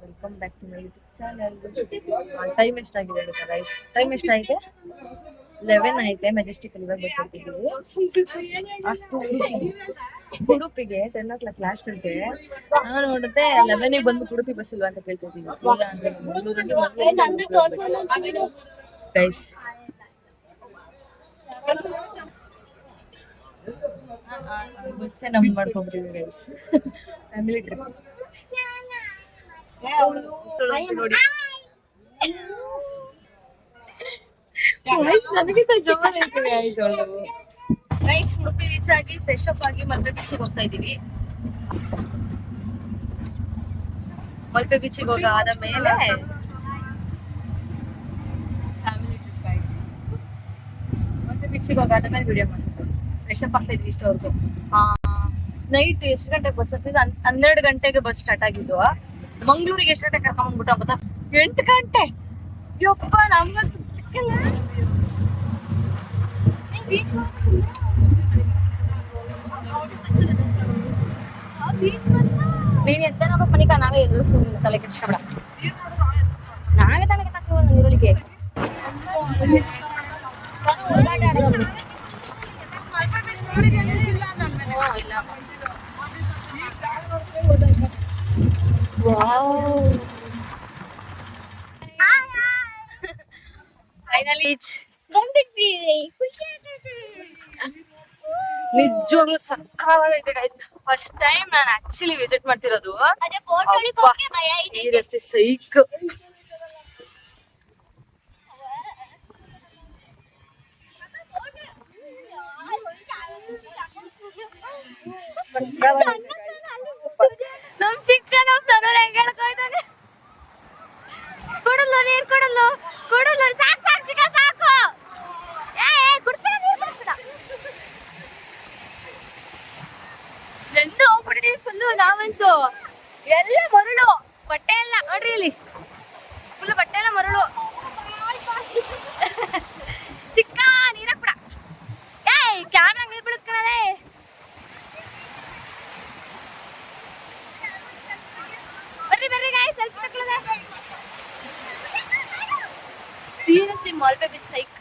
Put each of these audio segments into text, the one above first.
Welcome back to my YouTube channel. Time ಎಷ್ಟಾಗಿದೆ ಹೇಳುತ್ತಾ guys? Time ಎಷ್ಟಾಗಿದೆ? 11 ಆಯ್ತೆ. ಮೆಜೆಸ್ಟಿಕ್ ಇವಾಗ ಬಸ್ ಹತ್ತಿದ್ದೀವಿ. ಅಷ್ಟು ಉಡುಪಿಗೆ 10 o'clock ಲಾಸ್ಟ್ ಅಂತೆ. ನಾನು ನೋಡುತ್ತೆ 11 ಬಂದು ಉಡುಪಿ ಬಸ್ ಇಲ್ವಾ ಅಂತ ಕೇಳ್ತಿದ್ದೀವಿ. ಈಗ ಅಂದ್ರೆ ಮಂಗಳೂರಲ್ಲಿ ಗೈಸ್ ಬಸ್ಸೇ ನಮ್ ಮಾಡ್ಕೊಂಡ್ಬಿಟ್ಟಿವಿ ಗೈಸ್. ಫ್ಯಾಮಿಲಿ ಟ್ರಿಪ್ ನೋಡಿ. ನನಗಿಂತ ಜೋರ್ ಹೇಳ್ತೀವಿ ಆಯ್ತು. ಗೈಸ್ ಉಡುಪಿ ರೀಚ್ ಆಗಿ ಫ್ರೆಶ್ ಅಪ್ ಆಗಿ ಮಲ್ಪೆ ಬೀಚಿಗೆ ಹೋಗ್ತಾ ಇದೀವಿ. ಮಲ್ಪೆ ಬೀಚಿಗೆ ಹೋಗ ಆದ ಮೇಲೆ ಫ್ಯಾಮಿಲಿ ಟ್ರಿಪ್ ಗೈಸ್. ಮಲ್ಪೆ ಬೀಚಿಗೆ ಹೋಗಾದ ಮೇಲೆ ವಿಡಿಯೋ ಮಾಡ್ತೀವಿ. ಫ್ರೆಶ್ ಅಪ್ ಆಗ್ತಾ ಇದ್ವಿ ಇಷ್ಟವರೆಗೂ. ನೈಟ್ ಎಷ್ಟು ಗಂಟೆಗೆ ಬಸ್ ಹತ್ತಿದ್ದು? 12 ಗಂಟೆಗೆ ಬಸ್ ಸ್ಟಾರ್ಟ್ ಆಗಿದ್ದು. ಮಂಗ್ಳೂರಿಗೆ ಎಷ್ಟು ಗಂಟೆ ಕರ್ಕೊಂಡ್ಬಿಟ್ಟು ಗೊತ್ತಾ? 8 ಗಂಟೆ. ಯಪ್ಪ ನಮ್ಗಂತೂ ಸಿಕ್ಕಿಲ್ಲ. ನೀನ್ ಎತ್ತನಪ್ಪ ಮನಿಕ ನಾವೇ ಎದುರಿಸ್ತೀನಿ. ತಲೆ ಕೆಡ್ಸ್ಕೊಬೇಡ. ನಾವೇ ತನಕ ತಕ್ಕ ನೀರುಳಿಗೆ ಫೈನಲಿ ನಿಜವಾಗ್ಲೂ ಸಕ್ಕತ್ತಾಗೈತೆ ಗೈಸ್. ಫಸ್ಟ್ ಟೈಮ್ ನಾನು ಆಕ್ಚುಲಿ ವಿಸಿಟ್ ಮಾಡ್ತಿರೋದು. ಸೀರಿಯಸ್ಲಿ ಸೈಕ್. ನಮ್ ಚಿಕ್ಕ ನಮ್ ತನೂರ್ ಹೆಂಗ್ ಹೇಳ್ಕೊಯ್ತಾನೆ. ಕೊಡಲ್ಲ ನೀರ್ ಕೊಡಲ್ಲ ಕೊಡಲ್ಲ. ಸಾಕು ಸಾಕು ಚಿಕ್ಕ ಸಾಕು. ಕುಡಿಸ್ಬೇಡ ನೀರ್ ಕುಡಿಸ್ಬೇಡ. ನೆಂದು ಹೋಗ್ಬಿಟ್ಟಿದೀವಿ ಫುಲ್ಲು ನಾವಂತೂ. ಎಲ್ಲ ಮರಳು ಬಟ್ಟೆ ಎಲ್ಲ ನೋಡ್ರಿ ಇಲ್ಲಿ ಫುಲ್ ಬಟ್ಟೆ ಎಲ್ಲ ಮರಳು. ಚಿಕ್ಕ ನೀರ್ ಹಾಕ್ಬಿಡ. ಕ್ಯಾಮ್ರಾ ನೀರ್ ಬಿಡುತ್ತೇ. ಬರ್ರಿ ಬರ್ರಿ ಗಾಯ್ಸ್ ಸೆಲ್ಫಿ ತಗೊಳ್ಳೋದೆ. Seriously Malpe beach psych.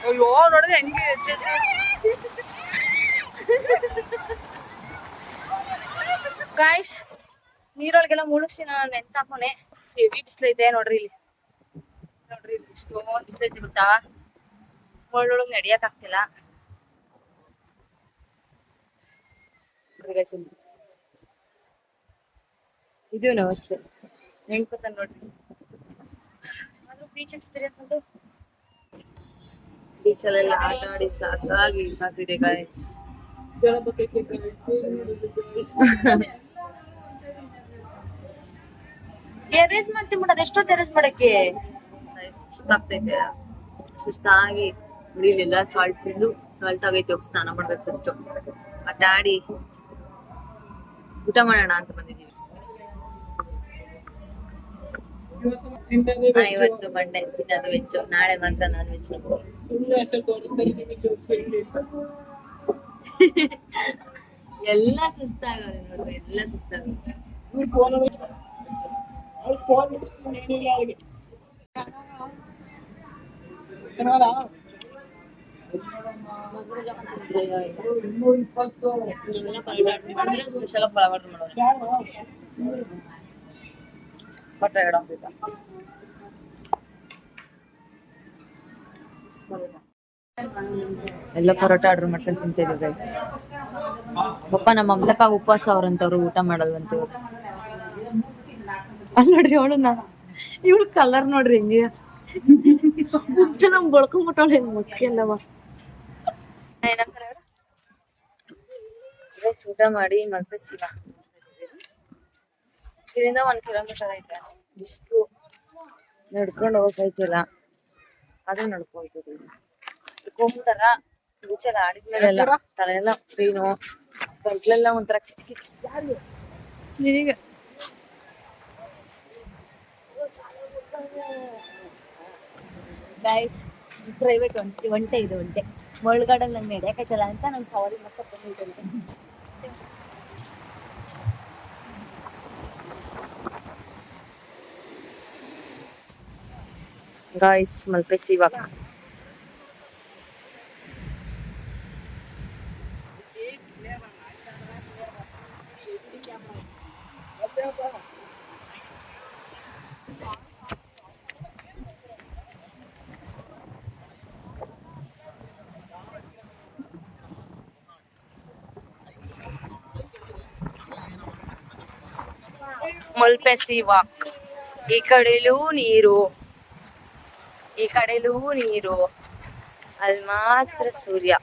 ಅಯ್ಯೋ ನೋಡಿದ್ರೆ ಹೆಂಗೆ ಗಾಯ್ಸ್ ನೀರೊಳಗೆಲ್ಲ ಮುಳುಗ್ಸಿ ನಾನು ನೆನ್ಸಾಕೋನೆ. ಹೆವಿ ಬಿಸಿಲೈತೆ ನೋಡ್ರಿ ಇಲ್ಲಿ. ನೋಡ್ರಿ ಇಲ್ಲಿ ಇಷ್ಟೊಂದು ಬಿಸಿಲೈತೆ ಗೊತ್ತಾ? ಒಳ್ಳೊಳಗೆ ನಡಿಯಕ್ ಆಗ್ತಿಲ್ಲ. ಇದು ನಮಸ್ತೆ ಹೆಂಗ್ ನೋಡ್ರಿ. ಆದ್ರೂ ಬೀಚ್ ಎಕ್ಸ್ಪೀರಿಯನ್ಸ್ ಅಂತೂ ಬೀಚಲ್ಲೆಲ್ಲ ಆಟ ಆಡಿ ಸಾಕಾಗಿ ಆಗ್ತಿದೆ ಗಾಯ್ಸ್. ಎರೇಸ್ ಮಾಡ್ತೀವಿ ಬಿಡ. ಅದೆಷ್ಟೊತ್ತು ಎರೇಸ್ ಮಾಡಕ್ಕೆ ಸುಸ್ತಾಗ್ತೈತೆ. ಸುಸ್ತಾಗಿ ಮುಡಿಲೆಲ್ಲ ಸಾಲ್ಟ್ ತಿಂದು ಸಾಲ್ಟ್ ಆಗೈತೆ. ಹೋಗಿ ಸ್ನಾನ ಮಾಡ್ಬೇಕು ಫಸ್ಟ್. ಆಟ ಆಡಿ ಊಟ ಮಾಡೋಣ ಅಂತ ಬಂದಿದೀವಿ. ಇವತ್ತು ಮಂಡೆ ತಿನ್ನೋದು ವೆಜ್. ನಾಳೆ ಮಾತ್ರ ನಾನ್ ವೆಜ್. ಎಲ್ಲ ಸುಸ್ತಾಗವ್ರೆ. ಎಲ್ಲ ಸುಸ್ತಾಗವ್ರೆ. ಎಲ್ಲ ಪರೋಟ ಆರ್ಡರ್ ಮಾಡ್ಕೊಂಡು ತಿಂತಿದ್ವಿ ಗೈಸ್. ಪಪ್ಪ ನಮ್ಮ ಅಮ್ಲಕ್ಕ ಉಪವಾಸ ಅವ್ರಂತವ್ರು ಊಟ ಮಾಡಲ್ವಂತ. ಅಲ್ಲಿ ನೋಡ್ರಿ ಅವಳನ್ನ, ಇವಳು ಕಲರ್ ನೋಡ್ರಿ ಹೆಂಗೆ ಮುಖ್ಯ ನಮ್ಗೆ ಬಳ್ಕೊಂಬಿಟ್ಟವಳ. ಹೆಂಗ್ ಮುಖ್ಯ ಅಲ್ಲವ. ಊಟ ಮಾಡಿ ಮಲ್ಪಿಸಿಲ್ಲ. ಇಲ್ಲಿಂದ 1 ಕಿಲೋಮೀಟರ್ ಐತೆ. ಇಷ್ಟು ನಡ್ಕೊಂಡು ಹೋಗೈತಿಲ್ಲ. ಅದು ನಡ್ಕೊಳ್ತಿದ್ವಿ. ಹೋಗ್ತಾರ ಬೀಚಲ್ಲಿ ಆಡಿದ್ಮೇಲೆಲ್ಲ ತಲೆಲ್ಲ ಪೇನು, ಗಂಟ್ಲೆಲ್ಲ ಒಂಥರ ಕಿಚ್ ಕಿಚ್. ನಿನಗೆ ಗೈಸ್ ಪ್ರೈವೇಟ್ ಒಂಟೆ ಇದು ಒಂಟೆ ಮಳ್ಗಾಡಲ್ಲಿ ನಂಗೆ ನಡೆಯಕ್ಕಾಯ್ತಲ್ಲ ಅಂತ ನಂಗೆ ಸವಾರಿ ಮತ್ತೆ ಬಂದಿದ್ದೆ. ಗಾಯ್ಸ್ ಮಲ್ಪೆ ಸಿವಾಕ್ ಮಲ್ಪೆ ಸಿವಾಕ್. ಈ ಕಡೆಲೂ ನೀರು, ಈ ಕಡೆಲೂ ನೀರು, ಅಲ್ಲಿ ಮಾತ್ರ ಸೂರ್ಯ.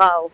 ವಾವ್.